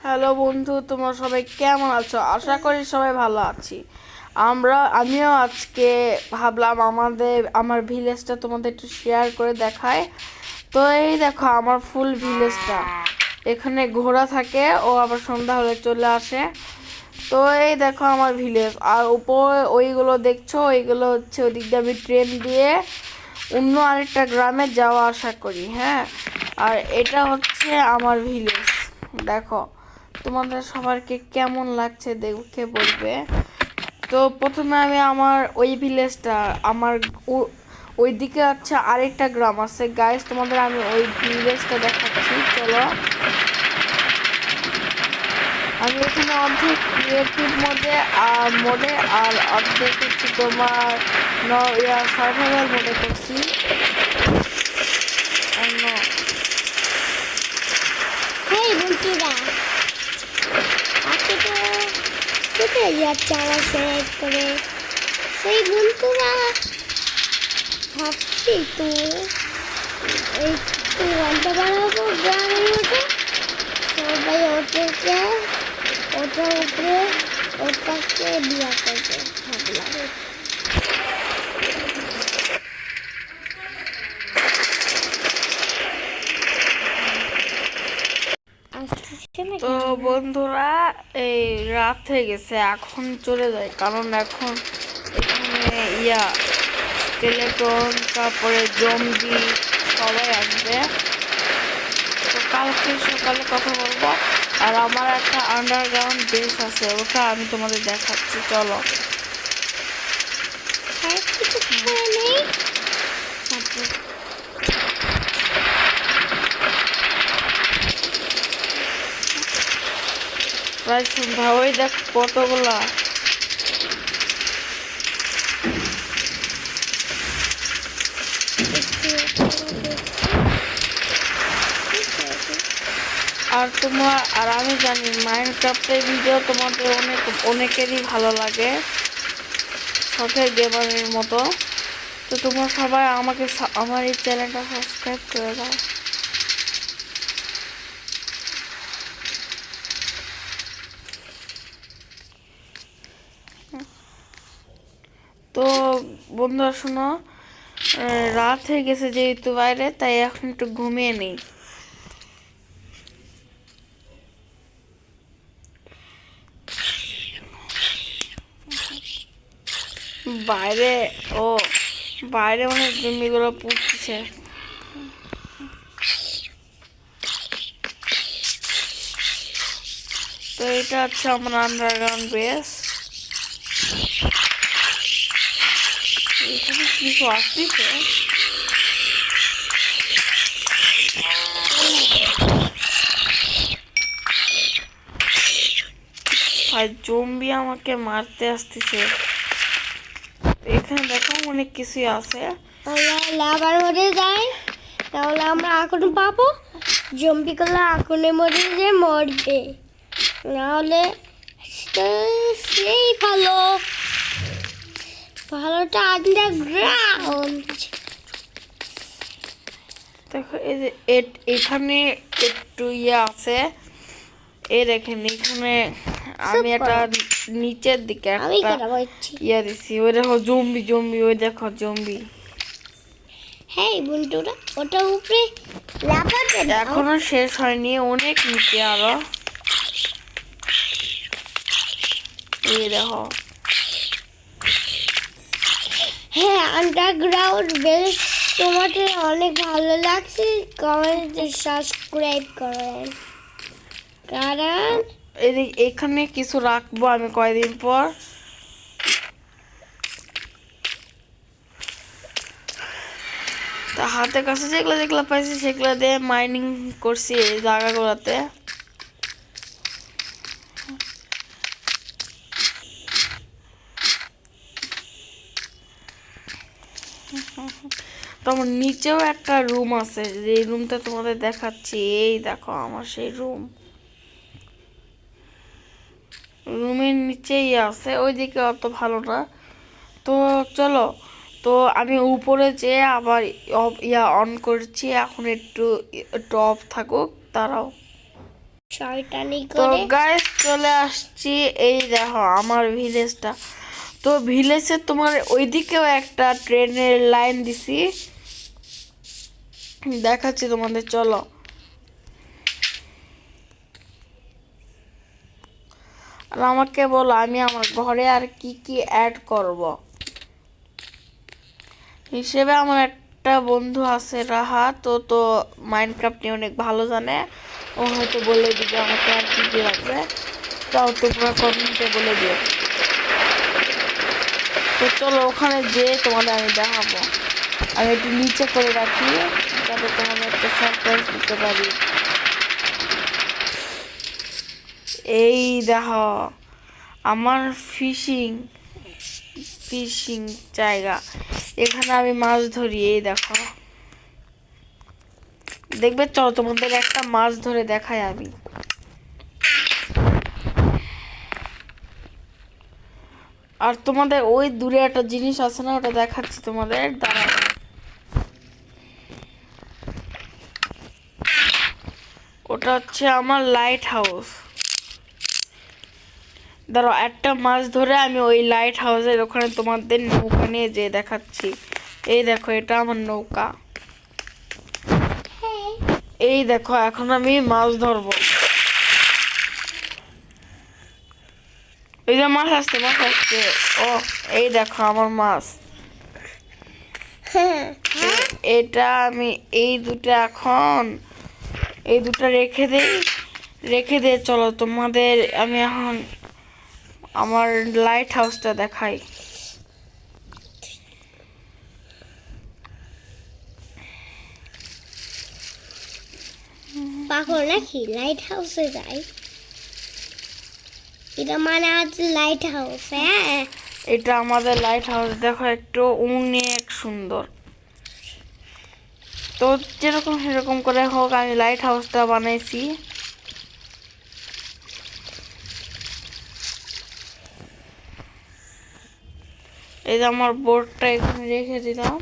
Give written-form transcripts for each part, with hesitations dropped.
Hello বন্ধু, তোমরা সবাই কেমন আছো? আশা করি সবাই ভালো আছি। আমিও আজকে ভাবলাম আমার ভিলেজটা তোমাদের একটু শেয়ার করে দেখায়। তো এই দেখো আমার ফুল ভিলেজটা, এখানে ঘোড়া থাকে, ও আবার সন্ধ্যা হলে চলে আসে। তো এই দেখো আমার ভিলেজ, আর উপরে ওইগুলো দেখছো, ওইগুলো হচ্ছে ওদিক দিয়ে আমি ট্রেন দিয়ে অন্য আরেকটা গ্রামে যাওয়া আসা করি। হ্যাঁ, আর এটা হচ্ছে আমার ভিলেজ। দেখো তোমাদের সবারকে কেমন লাগছে দেখে বলবে। তো প্রথমে আমি আমার ওই ভিলেজটা, আমার ওইদিকে হচ্ছে আরেকটা গ্রাম আছে গাইস, তোমাদের আমি ওই ভিলেজটা দেখাচ্ছি। চলো, আমি এখানে অর্ধেক ক্রিয়েটিভ মোডে আর অর্ধেক হচ্ছে তোমার সার্ভাইভাল মোডে করছি। হেই বন্ধুরা, আজকে তো কোথায় যাচ্ছে আমার সেট করে? সেই বন্ধুরা ভাবছি তো এই তো ঘন্টা বানাবো গ্রামের মধ্যে, সবাই ওটাকে ওটার উপরে ওটাকে বিয়া করবে ভাবলাম। তো বন্ধুরা, এই রাত হয়ে গেছে, এখন চলে যায়, কারণ এখন এখানে স্কেলেটন, তারপরে জম্বি সবাই আসবে। তো কালকে সকালে কথা বলবো। আর আমার একটা আন্ডারগ্রাউন্ড বেস আছে, ওটা আমি তোমাদের দেখাচ্ছি। চলো, প্রায় সন্ধ্যা, ওই দেখ কতগুলা। আর আমি জানি মাইনক্রাফটের ভিডিও তোমাদের অনেকেরই ভালো লাগে, শখের গেমারের মতো। তো তোমরা সবাই আমার এই চ্যানেলটা সাবস্ক্রাইব করে দাও। তো বন্ধুরা শোনো, রাত হয়ে গেছে যেহেতু বাইরে, তাই এখন একটু ঘুমিয়ে নিই। বাইরে ও বাইরে অনেক জমিগুলো পুড়ছে। তো এটা হচ্ছে আমার আন্ডারগ্রাউন্ড বেস। এখানে কিছু আসতেছে, আর জম্বি আমাকে মারতে আসতেছে। এখানে দেখো অনেক কিছুই আছে। আবার মরে যায়, তাহলে আমরা আগুন পাবো। জম্বি করলে আগুনের মধ্যে যে মরবে, নাহলে সেই ভালোটা আন্ডারগ্রাউন্ড। দেখো এই যে এখানে একটু আছে, এই দেখেন এখানে আমি একটা নিচের দিকে একটা দিছি। ওই দেখো জম্বি, ওই দেখো জম্বি। হ্যাঁ বন্ধুরা, ওটা উপরে লাফাতে দাও। এখনো শেষ হয়নি, অনেক নিচে আরো। এই দেখো, হ্যাঁ আন্ডারগ্রাউন্ড বেস তোমাদের অনেক ভালো লাগছে, কমেন্টে সাবস্ক্রাইব করেন, কারণ এখানে কিছু রাখবো আমি কয়দিন পর। তা হাতের কাছে যেগুলো যেগুলো পাইছি সেগুলো দিয়ে মাইনিং করছি এই জায়গাগুলোতে। তোমার নিচেও একটা রুম আছে, যে রুমটা তোমাদের দেখাচ্ছি। এই দেখো আমার সেই রুমের নিচেই আছে, ওইদিকে অত ভালো না। তো চলো, তো আমি উপরে যেয়ে আবার অন করছি। এখন একটু অফ থাকুক, তারাও। শয়তানি তো করে গাইস চলে আসছি, এই দেখো আমার ভিলেজটা। তো ভিলেজে তোমার ওইদিকেও একটা ট্রেনের লাইন দিছি, দেখাচ্ছি তোমাদের, চলো। আর আমাকে বলো আমি আমার ঘরে আর কি কি অ্যাড করব। হিসেবে আমার একটা বন্ধু আছে রাহা, তো মাইনক্রাফট নিয়ে অনেক ভালো জানে, ও হয়তো বলে দিবে আমাকে আর কি কি লাগবে, তাও তোমরা কমেন্টে বলে দিও। তো চলো ওখানে যেয়ে তোমাদের আমি দেখাবো। আমি একটু নিচে করে রাখি যাতে তোমাদের একটা সারপ্রাইজ দিতে পারি। এই দেখো আমার ফিশিং ফিশিং জায়গা, এখানে আমি মাছ ধরি। এই দেখো, দেখবে, চলো তোমাদের একটা মাছ ধরে দেখাই আমি। আর তোমাদের ওই দূরে একটা জিনিস আছে না, ওটা দেখাচ্ছি তোমাদের, দাঁড়াও। ওটা হচ্ছে আমার লাইট হাউস। দাঁড়াও, একটা মাছ ধরে আমি ওই লাইট হাউসের ওখানে তোমাদের নৌকা নিয়ে যেয়ে দেখাচ্ছি। এই দেখো, এটা আমার নৌকা। এই দেখো, এখন আমি মাছ ধরবো। এই যে মাছ আসছে, মাছ আসছে। ও, এই দেখো আমার মাছ। এটা আমি এই দুটা এখন এই দুটা রেখে দিয়ে চলো তোমাদের আমি এখন আমার লাইট হাউসটা দেখাই। পাগল নাকি লাইট হাউসে যাই? এটা মানে আজ লাইট হাউস। হ্যাঁ, এটা আমাদের লাইট হাউস, দেখো একটু অনেক সুন্দর। তো যেরকম সেরকম করে হোক আমি লাইট হাউসটা বানাইছি। এই যে আমার বোর্ডটা এখানে রেখে দিলাম।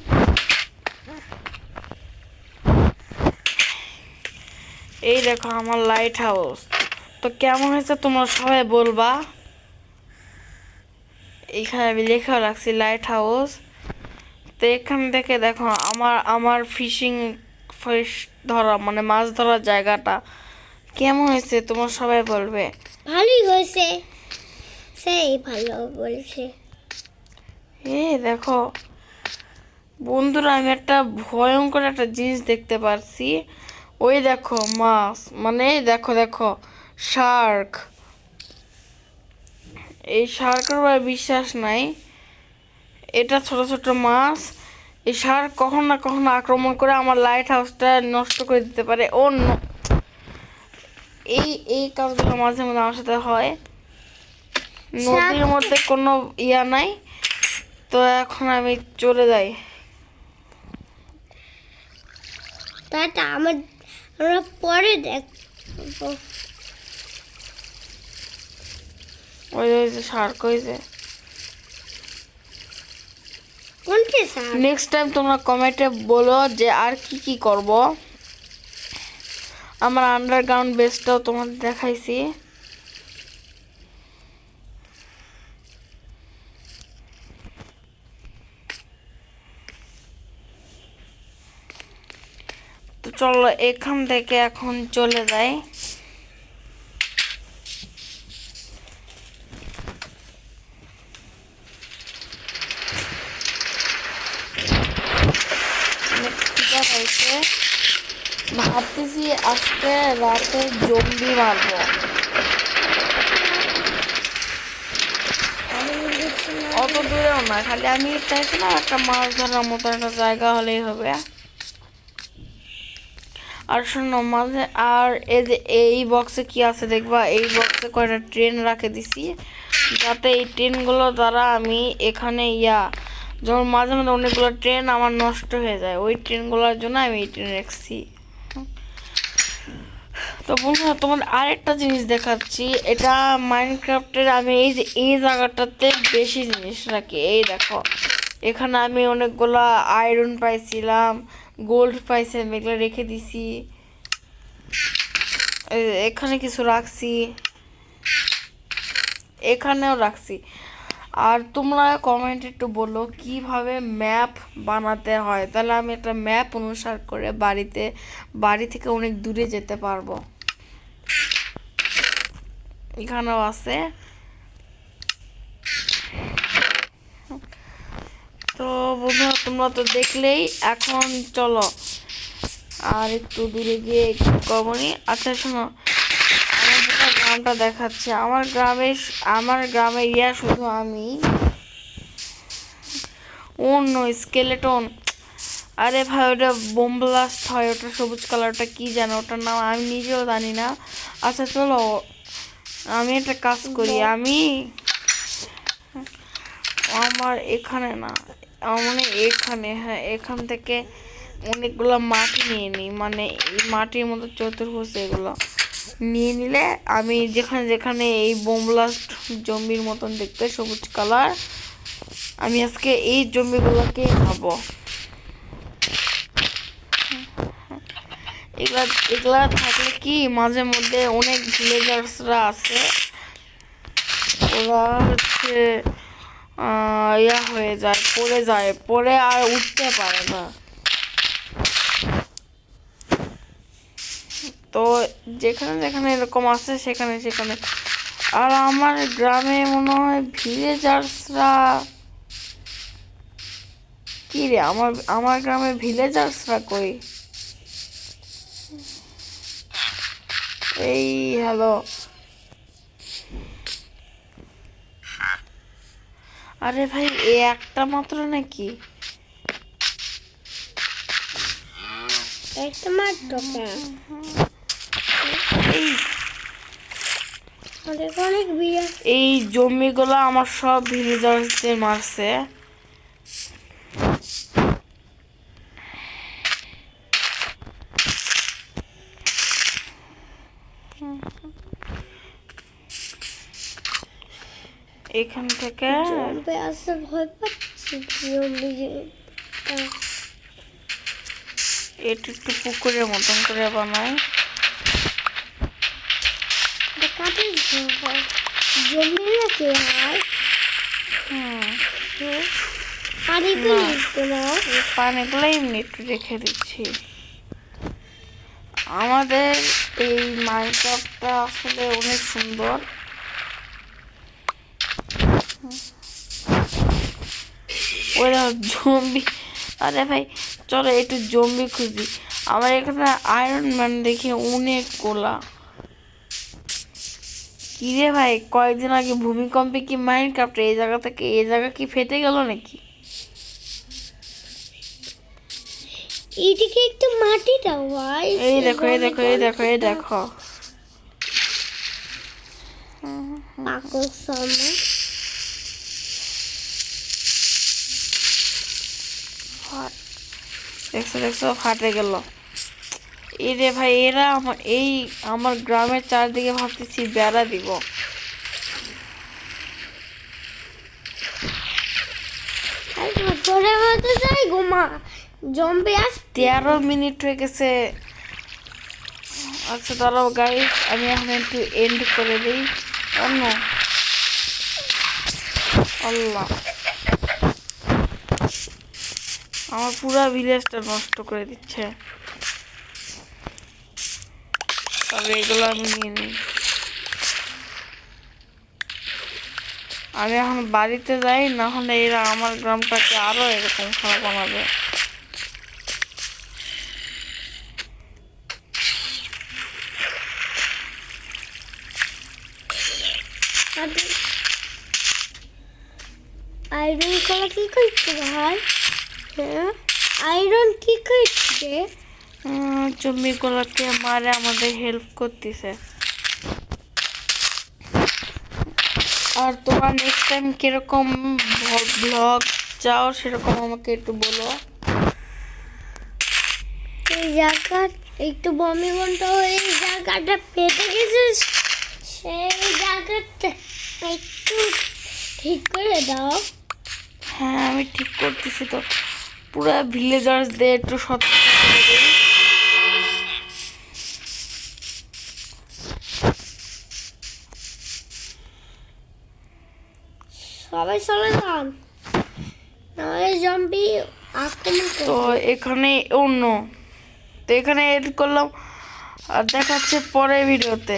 এই দেখো আমার লাইট হাউস। তো কেমন হয়েছে তোমরা সবাই বলবা। এখানে আমি লেখা রাখছি লাইট হাউস। তো এখান থেকে দেখো আমার আমার ফিশিং ফিশ ধরা মানে মাছ ধরার জায়গাটা কেমন হয়েছে তোমরা সবাই বলবে। ভালোই হয়েছে, সেই ভালো বলছে। এই দেখো বন্ধুরা, আমি একটা ভয়ঙ্কর একটা জিনিস দেখতে পারছি। ওই দেখো মাছ, মানে দেখো দেখো শার্ক। এই শার্কের উপর বিশ্বাস নাই, এটা ছোট ছোট মাছ। এই শার্ক কখনো না কখনো আক্রমণ করে আমার লাইট হাউসটা নষ্ট করে দিতে পারে। ও এই এই কাজগুলো মাঝে মাঝে আমার সাথে হয়। নদীর মধ্যে কোনো ইয়া নাই, তো এখন আমি চলে যাই। তাটা আমরা পরে দেখবো। ওই ওই যে শার্ক হয়েছে। কোনটি স্যার? নেক্সট টাইম তোমরা কমেন্টে বলো যে আর কি কি করব। আমার আন্ডারগ্রাউন্ড বেসটাও তোমাদের দেখাইছি। তো চলো এখান থেকে এখন চলে যাই। ভাবতেছি আজকে রাতে জম্বি মারবো। অত দূরেও না, খালি আমি চাইছিলাম একটা মাছ ধরার মতো একটা জায়গা হলেই হবে। আর শোনো মাঝে আর এই যে এই বক্সে কি আছে দেখবা, এই বক্সে কয়টা ট্রেন রাখে দিছি, যাতে এই ট্রেনগুলো দ্বারা আমি এখানে যেমন মাঝে মাঝে অনেকগুলো ট্রেন আমার নষ্ট হয়ে যায়, ওই ট্রেনগুলোর জন্য আমি এই ট্রেন রাখছি। তো বন্ধুরা তোমাদের আরেকটা জিনিস দেখাচ্ছি, এটা মাইনক্রাফটের আমি এই যে এই জায়গাটাতে বেশি জিনিস রাখি। এই দেখো এখানে আমি অনেকগুলো আয়রন পাইছিলাম, গোল্ড পাইছিলাম, এগুলো রেখে দিছি। এখানে কিছু রাখছি, এখানেও রাখছি। আর তোমরা কমেন্ট একটু বলো কিভাবে ম্যাপ বানাতে হয়, তাহলে আমি একটা ম্যাপ অনুসার করে বাড়ি থেকে অনেক দূরে যেতে পারবো। এখানেও আছে। তো বন্ধুরা তোমরা তো দেখলেই, এখন চলো আর একটু দূরে গিয়ে কমনি। আচ্ছা শোনো, আমার পুরো গ্রামটা দেখাচ্ছে। আমার গ্রামে শুধু আমি। অন্য স্কেলেটন, আরে ভাই ওটা বোম ব্লাস্ট হয়, ওটা সবুজ কালারটা কি জানো, ওটার নাম আমি নিজেও জানি না। আচ্ছা চলো আমি একটা কাজ করি, আমার এখানে না, মানে এখানে, হ্যাঁ এখান থেকে অনেকগুলো মাটি নিয়ে নিই, মানে এই মাটির মতো চতুর্ভুজ এগুলো নিয়ে নিলে আমি যেখানে যেখানে এই বোম ব্লাস্ট জম্বির মতন দেখতে সবুজ কালার, আমি আজকে এই জম্বিগুলোকে খাবো। এগুলা এগুলা থাকলে কি মাঝে মধ্যে অনেক ভিলেজার্সরা আছে, ওরা হচ্ছে হয়ে যায়, পড়ে আর উঠতে পারে না। তো যেখানে যেখানে এরকম আছে সেখানে সেখানে। আর আমার গ্রামে মনে হয় ভিলেজার্সরা, কি রে আমার গ্রামে ভিলেজার্সরা কই? এই হ্যালো, আরে ভাই এ একটা মাত্র নাকি? একটা মাত্র অনেক বিয়ে। এই জমিগুলো আমার সব ভিলেজার্সদের মারছে। এখান থেকে জম্বি আসতে ভয় পাচ্ছি। এটা একটু পুকুরের মতন করে বানাই। জম্বি নাকি ভাই? পানিগুলো এমনি একটু রেখে দিচ্ছি। আমাদের এই মাইনক্রাফটটা আসলে অনেক সুন্দর। ওরা জম্বি, আরে ভাই চলো একটু জম্বি খুঁজি। আমার এখানে আয়রন ম্যান দেখি অনেক গোলা। কি রে ভাই, কয়েকদিন আগে ভূমিকম্পে কি মাইনক্রাফটে এই জায়গা থেকে এই জায়গা কি ফেটে গেল নাকি? এইদিকে একটু মাটি দাও ভাই। এই দেখো এই দেখো এই দেখো এই দেখো, পাগল সামনে দেখছো দেখছো ফাটে গেল। এই রে ভাই এরা আমার গ্রামের চারদিকে ভাবতেছি বেড়া দিব। তোরে মতো যাই ঘুমা, জম্বি আস। 13 মিনিট হয়ে গেছে। আচ্ছা দাঁড়াও গাইস, আমি এখন একটু এন্ড করে দিই। অন্য আল্লাহ, আমার পুরা ভিলেজটা নষ্ট করে দিচ্ছে। তবে এগুলো আমি নিয়ে নিই। আমি এখন বাড়িতে যাই, না হলে এরা আমার গ্রামটাকে আরো এরকম খারাপ বানাবে। আয়রন কলা কি করছে ভাই? হ্যাঁ আয়রন কি করছে? জম্বিগুলোকে মারে আমাদের হেল্প করতেছে। আর তোমরা নেক্সট টাইম কিরকম ব্লগ চাও সেরকম আমাকে একটু বলো। এই জায়গা একটু বমি বন্ধ হয়ে এই জায়গাটা ফেটে গেছে, সেই জায়গাটা একটু ঠিক করে দাও। হ্যাঁ আমি ঠিক করতেছি তো, পুরো ভিলেজার্সদের একটু সতর্ক করে দিই। সবাই চলে যান, নাহলে জম্বি আক্রমণ তো করবে। এখানে অন্য, তো এখানে এড করলাম আর দেখা হচ্ছে পরের ভিডিওতে।